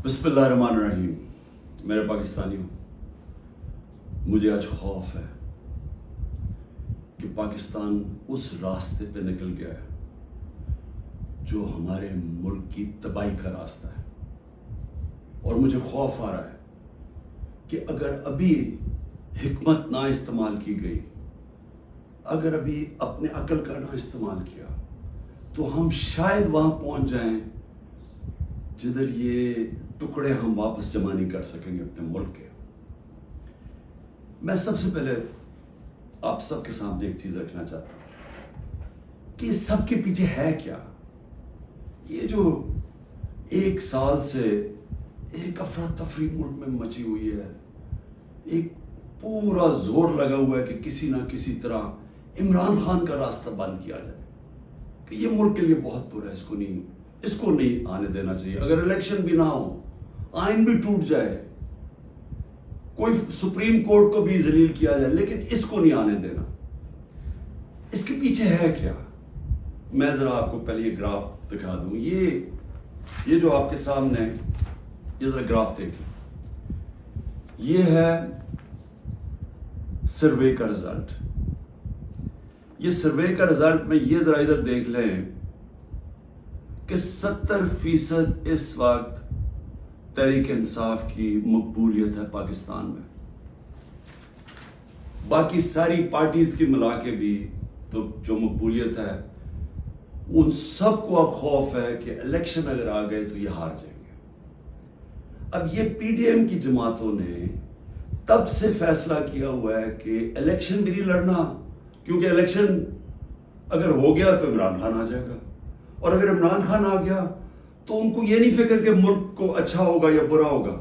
بسم اللہ الرحمن الرحیم. میرے پاکستانیوں، مجھے آج خوف ہے کہ پاکستان اس راستے پہ نکل گیا ہے جو ہمارے ملک کی تباہی کا راستہ ہے. اور مجھے خوف آ رہا ہے کہ اگر ابھی حکمت نہ استعمال کی گئی، اگر ابھی اپنے عقل کا نہ استعمال کیا، تو ہم شاید وہاں پہنچ جائیں جدھر یہ ٹکڑے ہم واپس جمع نہیں کر سکیں گے اپنے ملک کے. میں سب سے پہلے آپ سب کے سامنے ایک چیز رکھنا چاہتا ہوں کہ اس سب کے پیچھے ہے کیا. یہ جو 1 سال سے ایک افراتفری ملک میں مچی ہوئی ہے، ایک پورا زور لگا ہوا ہے کہ کسی نہ کسی طرح عمران خان کا راستہ بند کیا جائے کہ یہ ملک کے لیے بہت برا ہے، اس کو نہیں آنے دینا چاہیے. اگر الیکشن بھی نہ ہو، آئین بھی ٹوٹ جائے، کوئی سپریم کورٹ کو بھی ذلیل کیا جائے، لیکن اس کو نہیں آنے دینا. اس کے پیچھے ہے کیا؟ میں ذرا آپ کو پہلے یہ گراف دکھا دوں. یہ جو آپ کے سامنے ہے، یہ ذرا گراف دیکھیں. یہ ہے سروے کا رزلٹ. یہ سروے کا رزلٹ میں یہ ذرا ادھر دیکھ لیں کہ 70% اس وقت تحریک انصاف کی مقبولیت ہے پاکستان میں. باقی ساری پارٹیز کی ملا کے بھی تو جو مقبولیت ہے، ان سب کو اب خوف ہے کہ الیکشن اگر آ گئے تو یہ ہار جائیں گے. اب یہ پی ڈی ایم کی جماعتوں نے تب سے فیصلہ کیا ہوا ہے کہ الیکشن بھی نہیں لڑنا، کیونکہ الیکشن اگر ہو گیا تو عمران خان آ جائے گا، اور اگر عمران خان آ گیا تو ان کو یہ نہیں فکر کہ ملک کو اچھا ہوگا یا برا ہوگا.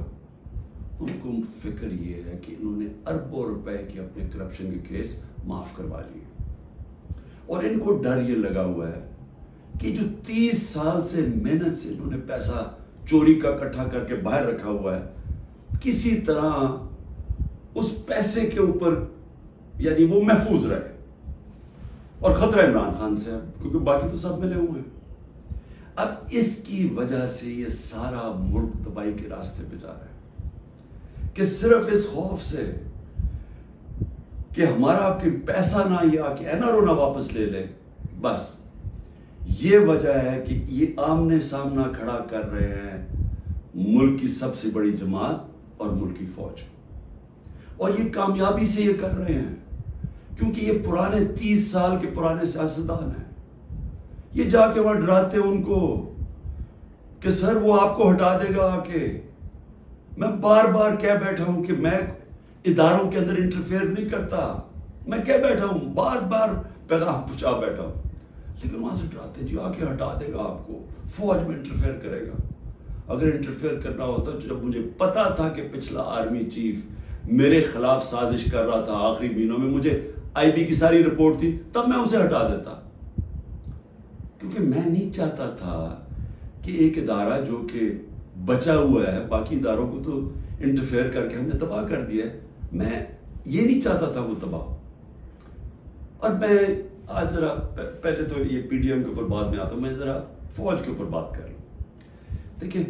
ان کو فکر یہ ہے کہ انہوں نے اربوں روپے کے اپنے کرپشن کے کیس معاف کروا لیے، اور ان کو ڈر یہ لگا ہوا ہے کہ جو 30 سال سے محنت سے انہوں نے پیسہ چوری کا اکٹھا کر کے باہر رکھا ہوا ہے، کسی طرح اس پیسے کے اوپر یعنی وہ محفوظ رہے. اور خطرہ عمران خان سے ہے کیونکہ باقی تو سب ملے ہوئے ہیں. اب اس کی وجہ سے یہ سارا ملک تباہی کے راستے پہ جا رہا ہے کہ صرف اس خوف سے کہ ہمارا آپ کے پیسہ نہ یا کہ این آر او نہ واپس لے لے، بس یہ وجہ ہے کہ یہ آمنے سامنا کھڑا کر رہے ہیں ملک کی سب سے بڑی جماعت اور ملک کی فوج. اور یہ کامیابی سے یہ کر رہے ہیں کیونکہ یہ پرانے 30 سال کے پرانے سیاستدان ہیں. یہ جا کے وہاں ڈراتے ہیں ان کو کہ سر وہ آپ کو ہٹا دے گا آ کے. میں بار بار کہہ بیٹھا ہوں کہ میں اداروں کے اندر انٹرفیئر نہیں کرتا، میں کہہ بیٹھا ہوں، بار بار پیغام پہنچا بیٹھا ہوں، لیکن وہاں سے ڈراتے جی آ کے ہٹا دے گا آپ کو، فوج میں انٹرفیئر کرے گا. اگر انٹرفیئر کرنا ہوتا، جب مجھے پتا تھا کہ پچھلا آرمی چیف میرے خلاف سازش کر رہا تھا، آخری مہینوں میں مجھے آئی بی کی ساری رپورٹ تھی، تب میں اسے ہٹا دیتا، کیونکہ میں نہیں چاہتا تھا کہ ایک ادارہ جو کہ بچا ہوا ہے، باقی اداروں کو تو انٹرفیئر کر کے ہم نے تباہ کر دیا ہے، میں یہ نہیں چاہتا تھا وہ تباہ. اور میں آج ذرا پہلے تو یہ پی ڈی ایم کے اوپر بعد میں آتا ہوں، میں ذرا فوج کے اوپر بات کر لوں. دیکھیں،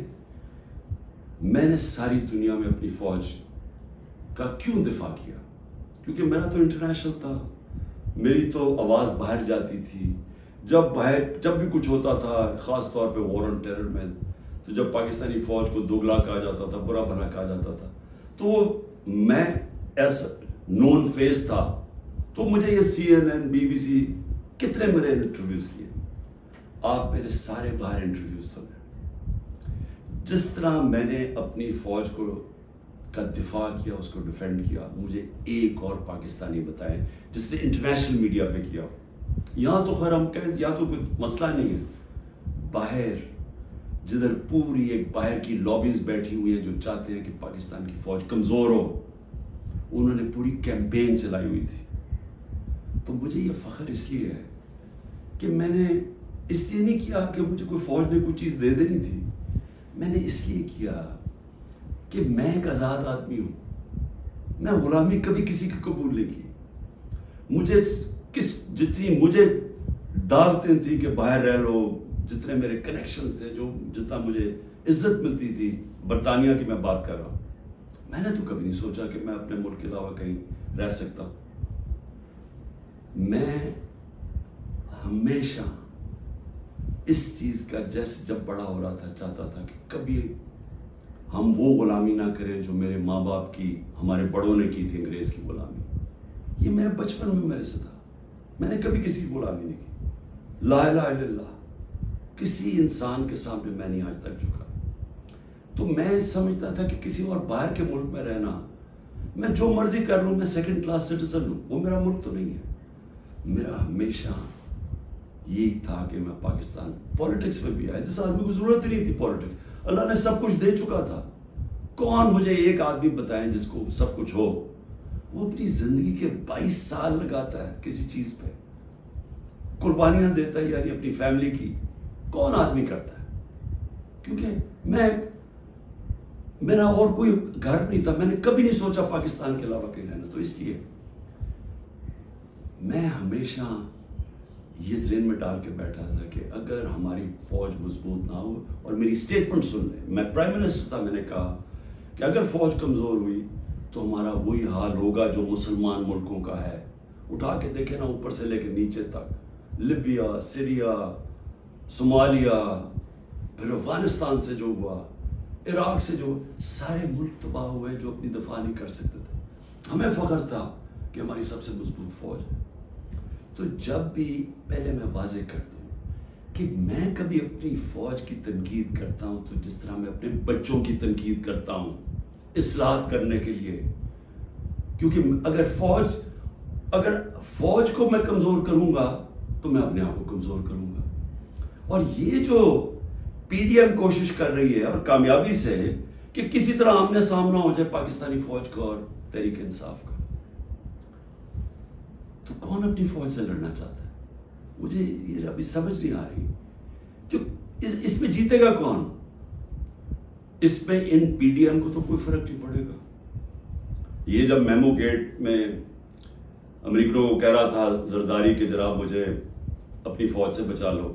میں نے ساری دنیا میں اپنی فوج کا کیوں دفاع کیا؟ کیونکہ میرا تو انٹرنیشنل تھا، میری تو آواز باہر جاتی تھی. جب بھی کچھ ہوتا تھا، خاص طور پہ وار آن ٹیرر میں، تو جب پاکستانی فوج کو دوگلا کہا جاتا تھا، برا بھلا کہا جاتا تھا، تو میں ایس نون فیس تھا. تو مجھے یہ C N N, B B C کتنے میرے انٹرویوز کیے. آپ میرے سارے باہر انٹرویوز سنے. جس طرح میں نے اپنی فوج کا دفاع کیا، اس کو ڈیفینڈ کیا، مجھے ایک اور پاکستانی بتائیں جس نے انٹرنیشنل میڈیا پہ کیا. یہاں تو خیر ہم کہیں یہاں تو کوئی مسئلہ نہیں ہے، باہر جدھر پوری ایک باہر کی لابیز بیٹھی ہوئی ہیں جو چاہتے ہیں کہ پاکستان کی فوج کمزور ہو، انہوں نے پوری کیمپین چلائی ہوئی تھی. تو مجھے یہ فخر اس لیے ہے کہ میں نے اس لیے نہیں کیا کہ مجھے کوئی فوج نے کوئی چیز دے دینی تھی، میں نے اس لیے کیا کہ میں ایک آزاد آدمی ہوں. میں غلامی کبھی کسی کی قبول نہیں کی. مجھے جتنی مجھے دعوتیں تھیں کہ باہر رہ لو، جتنے میرے کنیکشنز تھے, جو جتنا مجھے عزت ملتی تھی, برطانیہ کی میں بات کر رہا ہوں, میں نے تو کبھی نہیں سوچا کہ میں اپنے ملک کے علاوہ کہیں رہ سکتا ہوں. میں ہمیشہ اس چیز کا جیسے جب بڑا ہو رہا تھا چاہتا تھا کہ کبھی ہم وہ غلامی نہ کریں جو میرے ماں باپ کی, ہمارے بڑوں نے کی تھی, انگریز کی غلامی. یہ میرے بچپن میں میرے سے تھا, میں نے کبھی کسی کی غلامی نہیں کی. لا الہ الا اللہ, کسی انسان کے سامنے میں نہیں آج تک جھکا. تو میں سمجھتا تھا کہ کسی اور باہر کے ملک میں رہنا, میں جو مرضی کر لوں, میں سیکنڈ کلاس سٹیزن ہوں, وہ میرا ملک تو نہیں ہے. میرا ہمیشہ یہی تھا کہ میں پاکستان, پولیٹکس میں بھی آیا جس آدمی کو ضرورت ہی نہیں تھی پولیٹکس, اللہ نے سب کچھ دے چکا تھا. کون مجھے ایک آدمی بتائیں جس کو سب کچھ ہو, وہ اپنی زندگی کے 22 سال لگاتا ہے کسی چیز پہ, قربانیاں دیتا ہے, یعنی اپنی فیملی کی. کون آدمی کرتا ہے؟ کیونکہ میرا اور کوئی گھر نہیں تھا, میں نے کبھی نہیں سوچا پاکستان کے علاوہ کہیں رہنا. تو اس لیے میں ہمیشہ یہ ذہن میں ڈال کے بیٹھا تھا کہ اگر ہماری فوج مضبوط نہ ہو, اور میری اسٹیٹمنٹ سن لیں, میں پرائم منسٹر تھا, میں نے کہا کہ اگر فوج کمزور ہوئی تو ہمارا وہی حال ہوگا جو مسلمان ملکوں کا ہے. اٹھا کے دیکھیں نا, اوپر سے لے کے نیچے تک, لیبیا, سیریا, صومالیہ, پھر افغانستان سے جو ہوا, عراق سے جو, سارے ملک تباہ ہوئے جو اپنی دفاع نہیں کر سکتے تھے. ہمیں فخر تھا کہ ہماری سب سے مضبوط فوج ہے. تو جب بھی, پہلے میں واضح کر دوں کہ میں کبھی اپنی فوج کی تنقید کرتا ہوں تو جس طرح میں اپنے بچوں کی تنقید کرتا ہوں اصلاحات کرنے کے لیے. کیونکہ اگر فوج کو میں کمزور کروں گا تو میں اپنے آپ کو کمزور کروں گا. اور یہ جو پی ڈی ایم کوشش کر رہی ہے, اور کامیابی سے, کہ کسی طرح آمنے سامنا ہو جائے پاکستانی فوج کا اور تحریک انصاف کا, تو کون اپنی فوج سے لڑنا چاہتا ہے؟ مجھے یہ ابھی سمجھ نہیں آ رہی کہ اس میں جیتے گا کون؟ اس میں ان پی ڈی ایم کو تو کوئی فرق نہیں پڑے گا. یہ جب میمو گیٹ میں امریکہ کو کہہ رہا تھا زرداری کہ جناب مجھے اپنی فوج سے بچا لو,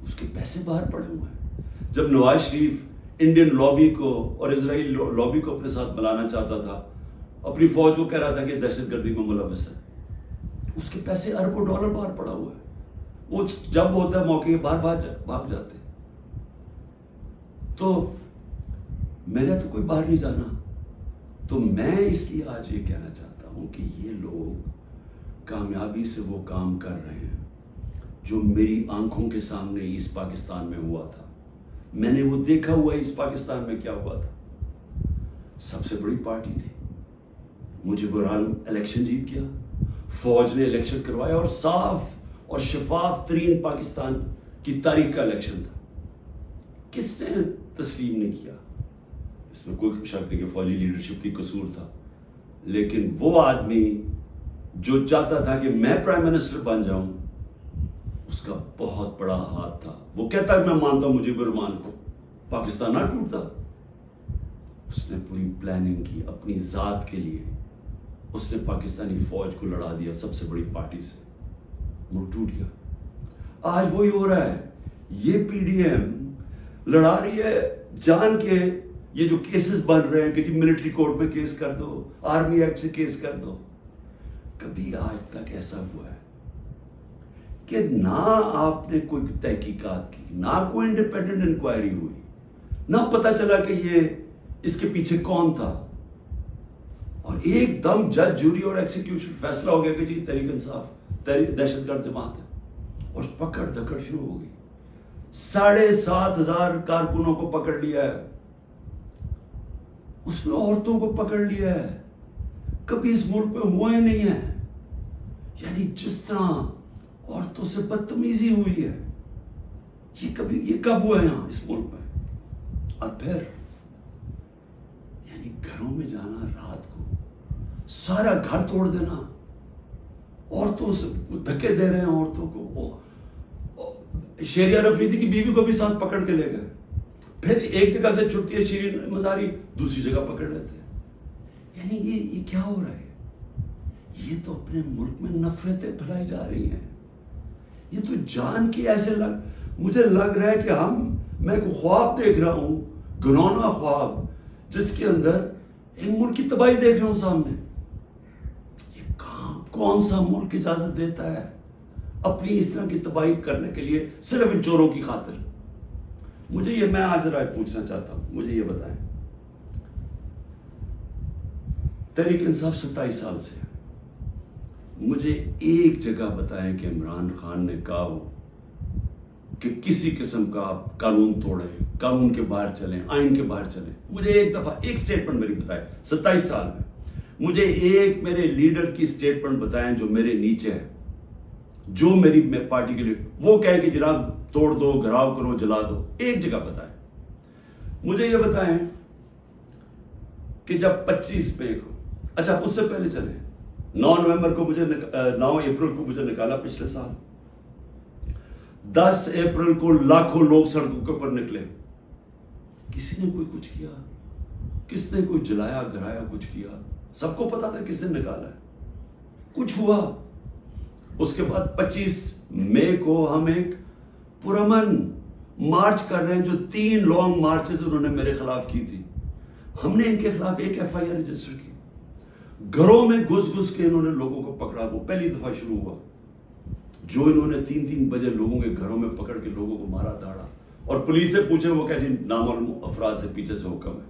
اس کے پیسے باہر پڑے ہوئے ہیں. جب نواز شریف انڈین لابی کو اور اسرائیل لابی کو اپنے ساتھ ملانا چاہتا تھا, اپنی فوج کو کہہ رہا تھا کہ دہشت گردی میں ملوث ہے, اس کے پیسے اربوں ڈالر باہر پڑا ہوا ہے. وہ جب ہوتا ہے موقع باہر بھاگ جاتے. تو میرا تو کوئی باہر نہیں جانا. تو میں اس لیے آج یہ کہنا چاہتا ہوں کہ یہ لوگ کامیابی سے وہ کام کر رہے ہیں جو میری آنکھوں کے سامنے ایسٹ پاکستان میں ہوا تھا. میں نے وہ دیکھا ہوا ہے ایسٹ پاکستان میں کیا ہوا تھا. سب سے بڑی پارٹی تھی, مجھے بران الیکشن جیت گیا, فوج نے الیکشن کروایا, اور صاف اور شفاف ترین پاکستان کی تاریخ کا الیکشن تھا. کس نے تسلیم نہیں کیا؟ اس میں کوئی شک نہیں کہ فوجی لیڈرشپ کی قصور تھا, لیکن وہ آدمی جو چاہتا تھا کہ میں پرائم منسٹر بن جاؤں, اس کا بہت بڑا ہاتھ تھا. وہ کہتا ہے میں مانتا ہوں مجیب الرحمان کو, پاکستان نہ ٹوٹتا. اس نے پوری پلاننگ کی اپنی ذات کے لیے, اس نے پاکستانی فوج کو لڑا دیا سب سے بڑی پارٹی سے, ملک ٹوٹ گیا. آج وہی ہو رہا ہے. یہ پی ڈی ایم لڑا رہی ہے جان کے, یہ جو کیسز بن رہے ہیں کہ جی ملٹری کورٹ میں کیس کر دو, آرمی ایکٹ سے کیس کر دو. کبھی آج تک ایسا ہوا ہے کہ نہ آپ نے کوئی تحقیقات کی, نہ کوئی انڈیپینڈنٹ انکوائری ہوئی, نہ پتہ چلا کہ یہ اس کے پیچھے کون تھا, اور ایک دم جج, جوری اور ایکسیکیوشن فیصلہ ہو گیا کہ جی تحریک انصاف دہشت گرد جماعت ہے, اور پکڑ دکڑ شروع ہو گئی. 7,500 کارکنوں کو پکڑ لیا ہے, اس میں عورتوں کو پکڑ لیا ہے. کبھی اس ملک میں ہوا ہی نہیں ہے. یعنی جس طرح عورتوں سے بدتمیزی ہوئی ہے, یہ کب ہوا ہے یہاں اس ملک میں؟ اور پھر یعنی گھروں میں جانا رات کو, سارا گھر توڑ دینا, عورتوں سے دھکے دے رہے ہیں عورتوں کو. شیریہ رفیدی کی بیوی کو بھی ساتھ پکڑ کے لے گئے, پھر ایک جگہ سے چھٹتی ہے شیرین مزاری, دوسری جگہ پکڑ لیتے ہیں. یعنی یہ کیا ہو رہا ہے؟ یہ تو اپنے ملک میں نفرتیں پھیلائی جا رہی ہیں. یہ تو جان کی ایسے مجھے لگ رہا ہے کہ میں کوئی خواب دیکھ رہا ہوں، گھنونا خواب، جس کے اندر ایک ملک کی تباہی دیکھ رہا ہوں سامنے۔ یہ کون سا ملک اجازت دیتا ہے اپنی اس طرح کی تباہی کرنے کے لیے صرف ان چوروں کی خاطر؟ میں آج ذرا پوچھنا چاہتا ہوں، مجھے یہ بتائیں، تحریک انصاف 27 سال سے ہے، مجھے ایک جگہ بتائیں کہ عمران خان نے کہا ہو کہ کسی قسم کا آپ قانون توڑیں، قانون کے باہر چلیں، آئین کے باہر چلیں؟ مجھے ایک دفعہ ایک سٹیٹمنٹ میری بتائیں 27 سال میں، مجھے ایک میرے لیڈر کی سٹیٹمنٹ بتائیں جو میرے نیچے ہے، جو میری پارٹی کے لیے وہ کہے کہ جناب توڑ دو، گھراؤ کرو، جلا دو۔ ایک جگہ بتائیں۔ مجھے یہ بتائیں کہ جب 25 مئی کو، اچھا اس سے پہلے چلیں، 9 اپریل کو مجھے نکالا پچھلے سال، 10 اپریل کو لاکھوں لوگ سڑکوں کے اوپر نکلے، کسی نے کوئی کچھ کیا؟ کس نے کوئی جلایا گرایا کچھ کیا؟ سب کو پتا تھا کس نے نکالا ہے، کچھ ہوا؟ اس کے بعد 25 مئی کو ہم ایک پرامن مارچ کر رہے ہیں، جو 3 لانگ مارچز انہوں نے میرے خلاف کی تھی، ہم نے ان کے خلاف ایک FIR رجسٹر کی، گھروں میں گھس کے انہوں نے لوگوں کو پکڑا، وہ پہلی دفعہ شروع ہوا، جو انہوں نے 3 بجے لوگوں کے گھروں میں پکڑ کے لوگوں کو مارا داڑا، اور پولیس سے پوچھے وہ کہ جی نامعلوم افراد سے پیچھے سے حکم ہے،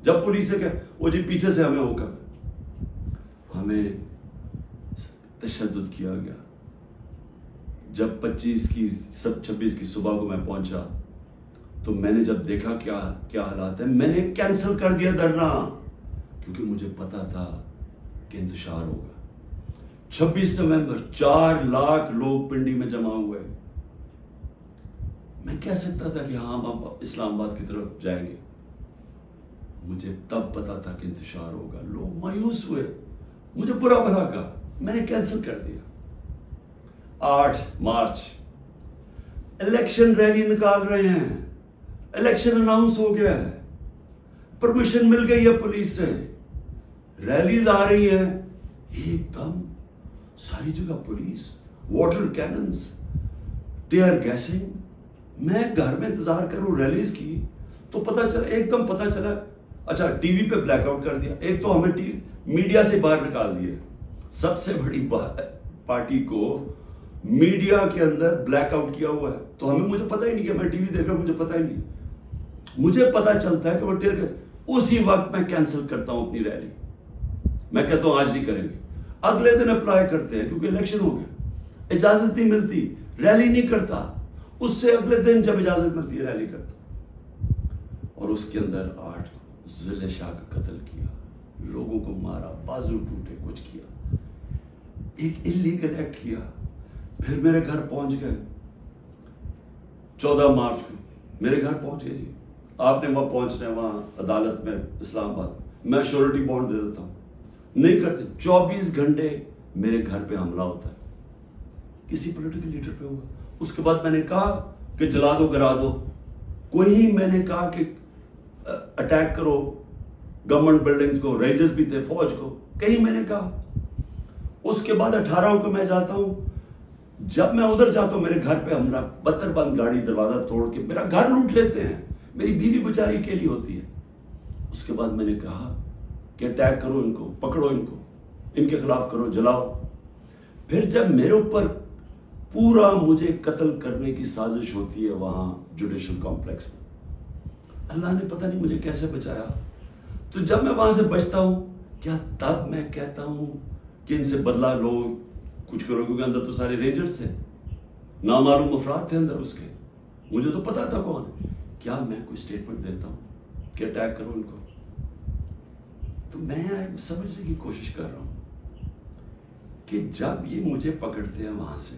جب پولیس سے کہ وہ جی پیچھے سے ہمیں حکم ہے، ہمیں تشدد کیا گیا۔ جب 26 کی صبح کو میں پہنچا تو میں نے جب دیکھا کیا حالات ہیں، میں نے کینسل کر دیا دھرنا، کیونکہ مجھے پتا تھا کہ انتشار ہوگا۔ 26 نومبر 4 لاکھ لوگ پنڈی میں جمع ہوئے، میں کہہ سکتا تھا کہ ہاں ہم اسلام آباد کی طرف جائیں گے، مجھے تب پتا تھا کہ انتشار ہوگا، لوگ مایوس ہوئے، مجھے برا بھلا کہا، میں نے کینسل کر دیا۔ 8 مارچ الیکشن ریلی نکال رہے ہیں، الیکشن اناؤنس ہو گیا ہے، پرمیشن مل گئی ہے پولیس سے، ریلیز آ رہی ہیں، ایک دم ساری جگہ police, water cannons, tear gassing. میں گھر میں انتظار کروں ریلیز کی تو ایک دم پتا چلا، اچھا ٹی وی پہ بلیک آؤٹ کر دیا، ایک تو ہمیں میڈیا سے باہر نکال دیا، سب سے بڑی پارٹی کو میڈیا کے اندر بلیک آؤٹ کیا ہوا ہے، تو مجھے پتا ہی نہیں کہ میں ٹی وی دیکھ رہا ہوں، مجھے پتا ہی نہیں، مجھے پتا چلتا ہے کہ وہ ٹیئر گیس، اسی وقت میں کینسل کرتا ہوں اپنی ریلی، میں کہتا ہوں آج نہیں کریں گے، اگلے دن اپلائی کرتے ہیں کیونکہ الیکشن ہو گیا، اجازت نہیں ملتی، ریلی نہیں کرتا، اس سے اگلے دن جب اجازت ملتی ہے ریلی کرتا، اور اس کے اندر 8 کو ضلع شاہ کا قتل کیا، لوگوں کو مارا، بازو ٹوٹے، کچھ کیا، ایک انلیگل ایکٹ کیا، پھر میرے گھر پہنچ گئے 14 مارچ کو میرے گھر پہنچے جی، آپ نے وہاں پہنچنا ہے، وہاں عدالت میں اسلام آباد، میں شیورٹی بانڈ دے دیتا ہوں، نہیں کرتے، 24 گھنٹے میرے گھر پہ حملہ ہوتا ہے، کسی پولیٹیکل لیڈر پہ ہوا، اس کے بعد میں نے کہا کہ جلا دو، گرا دو، کوئی میں نے کہا کہ اٹیک کرو گورنمنٹ بلڈنگز کو، رینجرز بھی تھے، فوج کو، کہیں میں نے کہا۔ اس کے بعد 18 کو میں جاتا ہوں، جب میں ادھر جاتا ہوں میرے گھر پہ حملہ، 72 بند گاڑی دروازہ توڑ کے میرا گھر لوٹ لیتے ہیں، میری بیوی بیچاری اکیلی ہوتی ہے۔ اس کے بعد میں نے کہا کہ اٹیک کرو ان کو، پکڑو ان کو، ان کے خلاف کرو، جلاؤ۔ پھر جب میرے اوپر پورا مجھے قتل کرنے کی سازش ہوتی ہے وہاں جوڈیشل کمپلیکس میں، اللہ نے پتہ نہیں مجھے کیسے بچایا، تو جب میں وہاں سے بچتا ہوں، کیا تب میں کہتا ہوں کہ ان سے بدلہ لو، کچھ کرو، کیونکہ اندر تو سارے رینجرز تھے، نامعلوم افراد تھے اندر، اس کے مجھے تو پتا تھا کون، کیا میں کوئی سٹیٹمنٹ دیتا ہوں کہ اٹیک کرو ان کو؟ تو میں سمجھنے کی کوشش کر رہا ہوں کہ جب یہ مجھے پکڑتے ہیں وہاں سے،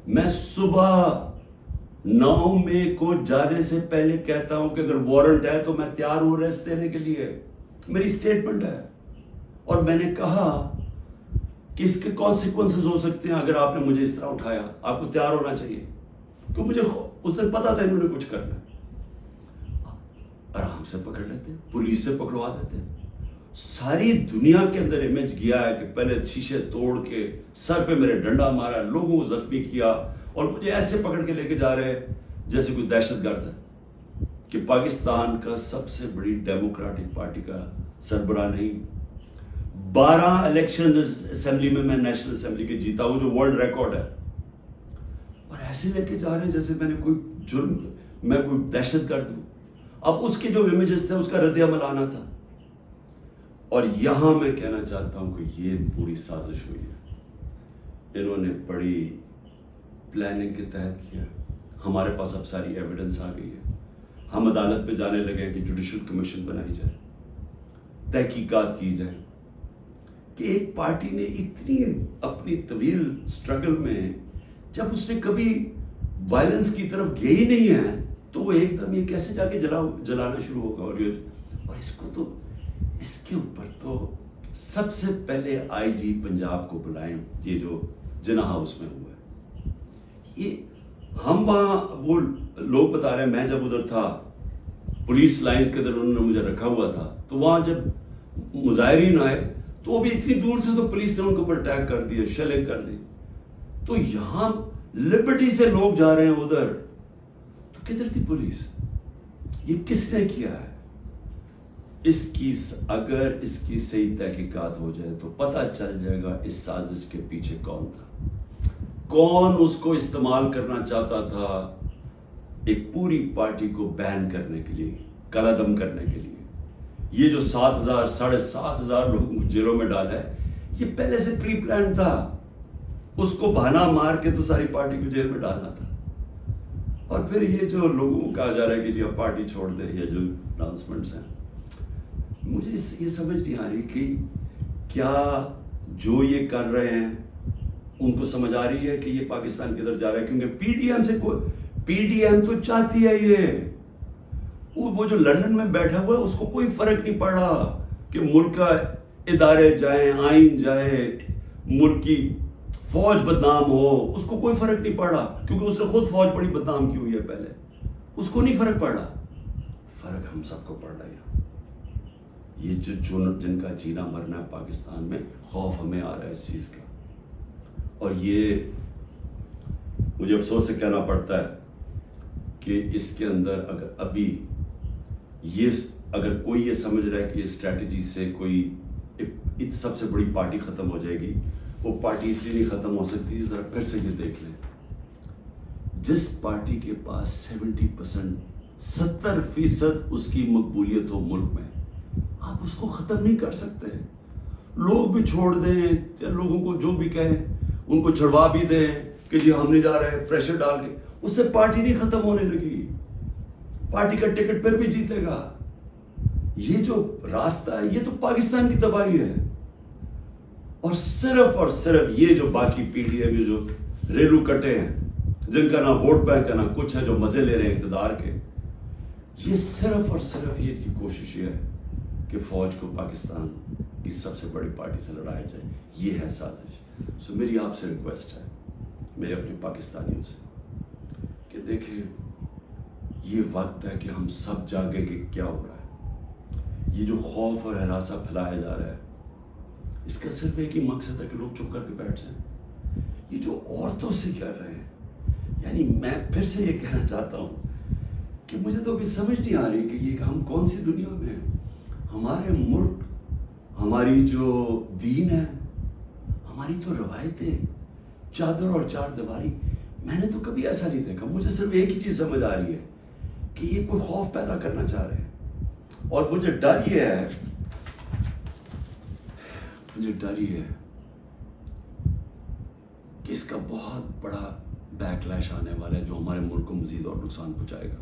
میں صبح 9 مئی کو جانے سے پہلے کہتا ہوں کہ اگر وارنٹ ہے تو میں تیار ہوں ریسٹ دینے کے لیے، میری سٹیٹمنٹ ہے، اور میں نے کہا کہ اس کے کانسیکوینسز ہو سکتے ہیں اگر آپ نے مجھے اس طرح اٹھایا، آپ کو تیار ہونا چاہیے، کیونکہ مجھے اس دن پتا تھا انہوں نے کچھ کرنا ہے۔ آرام سے پکڑ لیتے، پولیس سے پکڑوا دیتے، ساری دنیا کے اندر امیج گیا ہے کہ پہلے شیشے توڑ کے سر پہ میرے ڈنڈا مارا، لوگوں کو زخمی کیا، اور مجھے ایسے پکڑ کے لے کے جا رہے ہیں جیسے کوئی دہشت گرد ہے کہ پاکستان کا سب سے بڑی ڈیموکریٹک پارٹی کا سربراہ نہیں. 12 الیکشن اسمبلی میں نیشنل اسمبلی کے جیتا ہوں جو ورلڈ ریکارڈ ہے, اور ایسے لے کے جا رہے ہیں جیسے میں نے کوئی جرم, میں کوئی دہشت گرد ہوں. اب اس کے جو امیجز تھے اس کا رد عمل آنا تھا. اور یہاں میں کہنا چاہتا ہوں کہ یہ پوری سازش ہوئی ہے, انہوں نے بڑی پلاننگ کے تحت کیا. ہمارے پاس اب ساری ایویڈنس آ گئی ہے, ہم عدالت پہ جانے لگے کہ جوڈیشل کمیشن بنائی جائے, تحقیقات کی جائے کہ ایک پارٹی نے اتنی اپنی طویل سٹرگل میں جب اس نے کبھی وائلنس کی طرف گئی ہی نہیں ہے تو وہ ایک دم یہ کیسے جا کے جلانا شروع ہوگا. اور اس کو تو اس کے اوپر تو سب سے پہلے آئی جی پنجاب کو بلائیں, یہ جو جناح ہاؤس میں ہوا ہے. یہ ہم وہاں وہ لوگ بتا رہے ہیں, میں جب ادھر تھا پولیس لائنز کے اندر انہوں نے مجھے رکھا ہوا تھا, تو وہاں جب مظاہرین آئے تو وہ بھی اتنی دور تھے تو پولیس نے ان کے اوپر اٹیک کر دیا, شیلنگ کر دی. تو یہاں لبرٹی سے لوگ جا رہے ہیں ادھر, تو کدھر تھی پولیس؟ یہ کس نے کیا ہے؟ اگر اس کی صحیح تحقیقات ہو جائے تو پتہ چل جائے گا اس سازش کے پیچھے کون تھا, کون اس کو استعمال کرنا چاہتا تھا ایک پوری پارٹی کو بین کرنے کے لیے, قلعدم کرنے کے لیے. یہ جو 7,000 7,500 لوگ جیلوں میں ڈالا ہے, یہ پہلے سے پری پلان تھا. اس کو بہانا مار کے تو ساری پارٹی کو جیل میں ڈالنا تھا. اور پھر یہ جو لوگوں کو کہا جا رہا ہے کہ جی اب پارٹی چھوڑ دیں, یہ جو اناؤنسمنٹس ہیں, مجھے یہ سمجھ نہیں آ رہی کہ کیا جو یہ کر رہے ہیں ان کو سمجھ آ رہی ہے کہ یہ پاکستان کدھر جا رہا ہے. کیونکہ پی ڈی ایم تو چاہتی ہے یہ, وہ جو لندن میں بیٹھا ہوا ہے اس کو کوئی فرق نہیں پڑا کہ ملک کا ادارے جائیں, آئین جائے, ملک کی فوج بدنام ہو, اس کو کوئی فرق نہیں پڑا کیونکہ اس نے خود فوج بڑی بدنام کی ہوئی ہے پہلے, اس کو نہیں فرق پڑا. فرق ہم سب کو پڑ رہا ہے. یہ جو جن کا جینا مرنا ہے پاکستان میں, خوف ہمیں آ رہا ہے اس چیز کا. اور یہ مجھے افسوس سے کہنا پڑتا ہے کہ اس کے اندر اگر ابھی اگر کوئی یہ سمجھ رہا ہے کہ یہ اسٹریٹجی سے کوئی سب سے بڑی پارٹی ختم ہو جائے گی, وہ پارٹی اس لیے نہیں ختم ہو سکتی. ذرا پھر سے یہ دیکھ لیں, جس پارٹی کے پاس 70% اس کی مقبولیت ہو ملک میں, آپ اس کو ختم نہیں کر سکتے. لوگ بھی چھوڑ دیں, لوگوں کو جو بھی کہیں ان کو چھڑوا بھی دیں کہ جی ہم نہیں جا رہے, پریشر ڈال کے, اس سے پارٹی نہیں ختم ہونے لگی. پارٹی کا ٹکٹ پھر بھی جیتے گا. یہ جو راستہ ہے یہ تو پاکستان کی تباہی ہے. اور صرف یہ جو باقی پی ڈی ایم جو ریلو کٹے ہیں, جن کا نہ ووٹ بینک ہے نہ کچھ ہے, جو مزے لے رہے ہیں اقتدار کے, یہ صرف یہ کی کوشش یہ ہے کہ فوج کو پاکستان کی سب سے بڑی پارٹی سے لڑایا جائے. یہ ہے سازش. سو میری آپ سے ریکویسٹ ہے, میرے اپنے پاکستانیوں سے, کہ دیکھیں یہ وقت ہے کہ ہم سب جاگے کہ کیا ہو رہا ہے. یہ جو خوف اور ہراساں پھیلایا جا رہا ہے, اس کا صرف ایک ہی مقصد ہے کہ لوگ چپ کر کے بیٹھ جائیں. یہ جو عورتوں سے کر رہے ہیں, یعنی میں پھر سے یہ کہنا چاہتا ہوں کہ مجھے تو ابھی سمجھ نہیں آ رہی کہ یہ ہم کون سی دنیا میں ہیں. ہمارے ملک, ہماری جو دین ہے, ہماری تو روایتیں, چادر اور چار دیواری, میں نے تو کبھی ایسا نہیں دیکھا. مجھے صرف ایک ہی چیز سمجھ آ رہی ہے کہ یہ کوئی خوف پیدا کرنا چاہ رہے ہیں. اور مجھے ڈر یہ ہے کہ اس کا بہت بڑا بیک لیش آنے والا ہے جو ہمارے ملک کو مزید اور نقصان پہنچائے گا.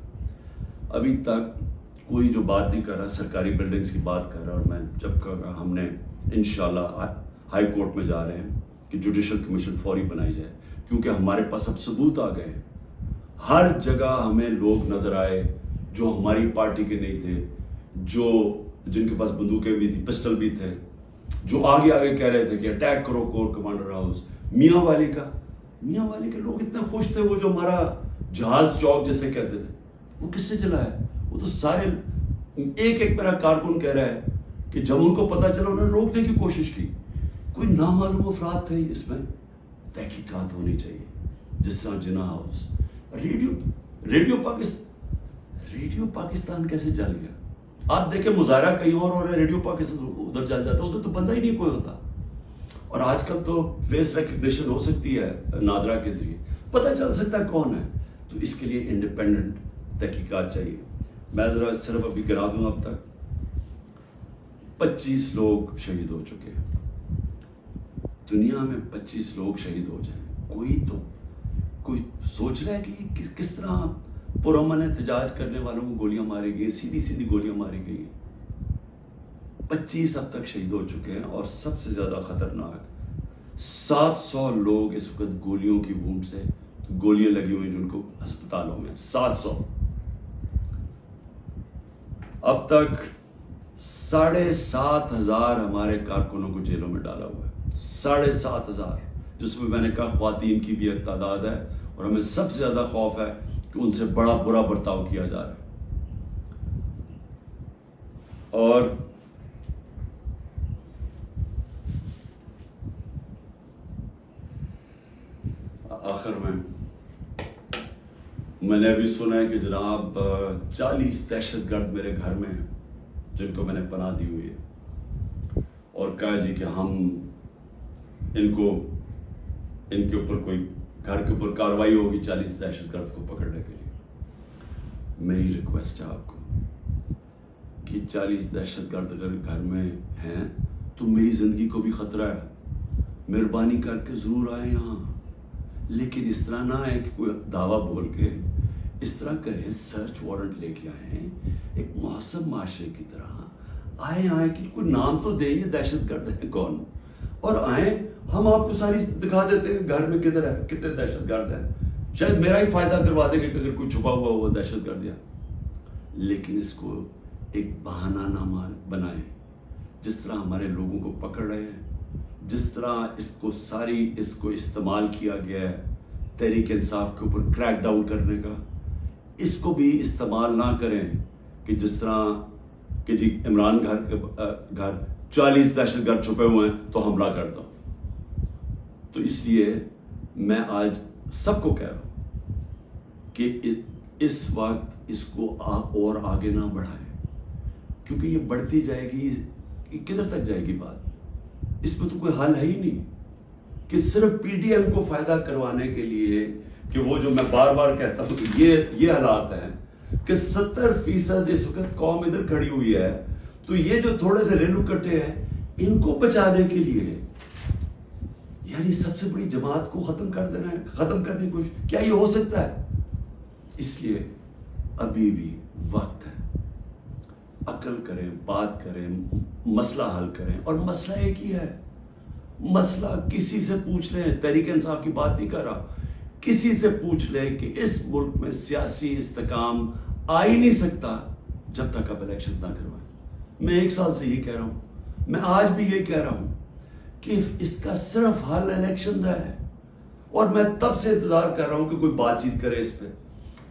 ابھی تک کوئی جو بات نہیں کر رہا, سرکاری بلڈنگز کی بات کر رہا, اور میں جب کہا ہم نے انشاءاللہ ہائی کورٹ میں جا رہے ہیں کہ جوڈیشل کمیشن فوری بنائی جائے, کیونکہ ہمارے پاس اب ثبوت آ گئے. ہر جگہ ہمیں لوگ نظر آئے جو ہماری پارٹی کے نہیں تھے, جن کے پاس بندوقیں بھی تھی, پسٹل بھی تھے, جو آگے کہہ رہے تھے کہ اٹیک کرو کور کمانڈر ہاؤس. میاں والی کے لوگ اتنے خوش تھے, وہ جو ہمارا جہاز چوک جیسے کہتے تھے, وہ کس سے چلا ہے؟ وہ تو سارے ایک میرا کارکن کہہ رہا ہے کہ جب ان کو پتا چلا انہوں نے روکنے کی کوشش کی. کوئی نامعلوم افراد تھے. اس میں تحقیقات ہونی چاہیے. جس طرح جناح ہاؤس. ریڈیو پاکستان کیسے جل گیا؟ آپ دیکھیں مظاہرہ کہیں اور ہو رہا ہے، ریڈیو پاکستان ادھر جل جاتا ہے، ادھر تو بندہ ہی نہیں کوئی ہوتا. اور آج کل تو فیس ریکگنیشن ہو سکتی ہے نادرا کے ذریعے، پتہ چل سکتا ہے کون ہے. تو اس کے لیے انڈیپینڈنٹ تحقیقات چاہیے. میں ذرا صرف ابھی گنا دوں، اب تک 25 لوگ شہید ہو چکے ہیں. دنیا میں 25 لوگ شہید ہو جائیں، کوئی سوچ رہا ہے کہ کس طرح پرامن احتجاج کرنے والوں کو گولیاں ماری گئی، سیدھی گولیاں ماری گئی. 25 اب تک شہید ہو چکے ہیں. اور سب سے زیادہ خطرناک 700 لوگ اس وقت گولیوں کی وونڈ سے گولیاں لگی ہوئی جن کو ہسپتالوں میں 700. اب تک 7,500 ہمارے کارکنوں کو جیلوں میں ڈالا ہوا ہے. 7,500، جس میں نے کہا خواتین کی بھی ایک تعداد ہے. اور ہمیں سب سے زیادہ خوف ہے کہ ان سے بڑا برا برتاؤ کیا جا رہا ہے. اور آخر میں نے ابھی سنا ہے کہ جناب 40 دہشت گرد میرے گھر میں ہیں جن کو میں نے پناہ دی ہوئی ہے، اور کہا جی کہ ہم ان کے اوپر کوئی گھر کے اوپر کارروائی ہوگی 40 دہشت گرد کو پکڑنے کے لیے. میری ریکویسٹ ہے آپ کو کہ 40 دہشت گرد اگر گھر میں ہیں تو میری زندگی کو بھی خطرہ ہے. مہربانی کر کے ضرور آئیں یہاں، لیکن اس طرح نہ ہے کہ کوئی دعویٰ بول کے اس طرح کریں. سرچ وارنٹ لے کے آئیں ایک مہذب معاشرے کی طرح. آئیں کہ کوئی نام تو دیں یہ دہشت گرد ہے کون، اور آئیں ہم آپ کو ساری دکھا دیتے ہیں گھر میں کدھر ہے، کتنے دہشت گرد ہیں. شاید میرا ہی فائدہ کروا دیں گے کہ اگر کوئی چھپا ہوا وہ دہشت گرد ہے. لیکن اس کو ایک بہانہ نہ بنائیں. جس طرح ہمارے لوگوں کو پکڑ رہے ہیں، جس طرح اس کو استعمال کیا گیا ہے تحریک انصاف کے اوپر کریک ڈاؤن کرنے کا، اس کو بھی استعمال نہ کریں کہ جس طرح کہ جی عمران گھر 40 دہشت گرد چھپے ہوئے ہیں تو حملہ کر دو. تو اس لیے میں آج سب کو کہہ رہا ہوں کہ اس وقت اس کو اور آگے نہ بڑھائیں، کیونکہ یہ بڑھتی جائے گی. کدھر تک جائے گی بات؟ اس میں تو کوئی حل ہے ہی نہیں کہ صرف پی ڈی ایم کو فائدہ کروانے کے لیے کہ وہ جو میں بار بار کہتا ہوں کہ یہ حالات ہیں کہ 70% اس وقت قوم ادھر کھڑی ہوئی ہے، تو یہ جو تھوڑے سے ریلو کٹے ہیں ان کو بچانے کے لیے یعنی سب سے بڑی جماعت کو ختم کر دینا ہے، ختم کرنے کی کوشش. کیا یہ ہو سکتا ہے؟ اس لیے ابھی بھی وقت ہے. عقل کریں، بات کریں، مسئلہ حل کریں. اور مسئلہ ایک ہی ہے. مسئلہ کسی سے پوچھ لیں، تحریک انصاف کی بات نہیں کر رہا، کسی سے پوچھ لیں کہ اس ملک میں سیاسی استحکام آ ہی نہیں سکتا جب تک آپ الیکشنز نہ کروائیں. میں 1 سال سے یہ کہہ رہا ہوں، میں آج بھی یہ کہہ رہا ہوں کہ اس کا صرف حل الیکشنز ہے. اور میں تب سے انتظار کر رہا ہوں کہ کوئی بات چیت کرے اس پہ.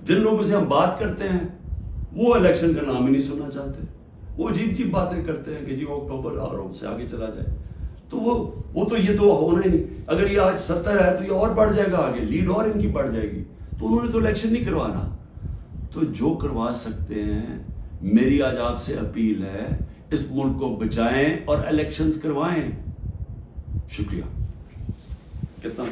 جن لوگوں سے ہم بات کرتے ہیں وہ الیکشن کا نام ہی نہیں سننا چاہتے. وہ عجیب باتیں کرتے ہیں کہ جی اکتوبر اور اس سے آگے چلا جائے. تو وہ تو یہ تو ہونا ہی نہیں. اگر یہ آج 70 ہے تو یہ اور بڑھ جائے گا آگے، لیڈ اور ان کی بڑھ جائے گی. تو انہوں نے تو الیکشن نہیں کروانا. تو جو کروا سکتے ہیں، میری آج آپ سے اپیل ہے اس ملک کو بچائیں اور الیکشنز کروائیں. شکریہ. کتنا